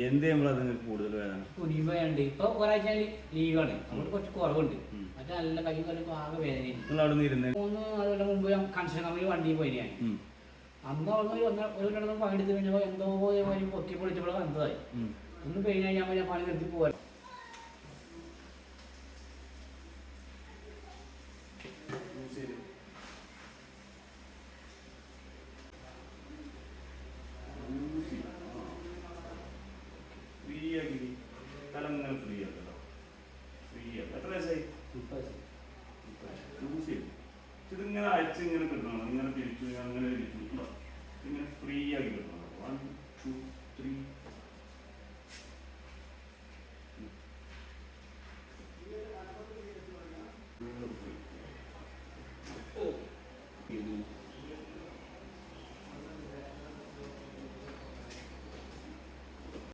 എന്ത് ചെയ്യുമ്പോഴാണ് നിങ്ങൾക്ക് കൂടുതൽ വേദന? കുനിയുമ്പോഴുണ്ട്. ഇപ്പൊ ഒരാഴ്ച ലീവാണ്, അതുകൊണ്ട് കുറച്ച് കുറവുണ്ട്. മറ്റേ നല്ല കൈ കൊല്ലപ്പോൾ ആകെ വേദനയാണ്. നിങ്ങൾ അവിടെ നിന്ന് ഇരുന്ന് 3 മുമ്പ് കൺസ്ട്രക്ഷൻ കമ്പനി വണ്ടിയിൽ പോയി ഞാൻ. അന്ന് അവിടെ ഒരു കിടന്ന് പണിയെടുത്ത് കഴിഞ്ഞപ്പോൾ എന്തോ ഒരു പൊക്കി പൊളിച്ചപ്പോൾ വന്നതായി. ഒന്ന് കഴിഞ്ഞാൽ ഞാൻ പണി നിർത്തി പോകാൻ. തലങ്ങനെ ഫ്രീ ആക്കല്ലോ. ഫ്രീ ആക്കാം. എത്ര വയസ്സായി? ഇതിങ്ങനെ അയച്ച് ഇങ്ങനെ കിട്ടണം. ഇങ്ങനെ തിരിച്ചു അങ്ങനെ ഇരിക്കുന്നു. ഇങ്ങനെ ഫ്രീ ആക്കി കിട്ടണം. 1 2 3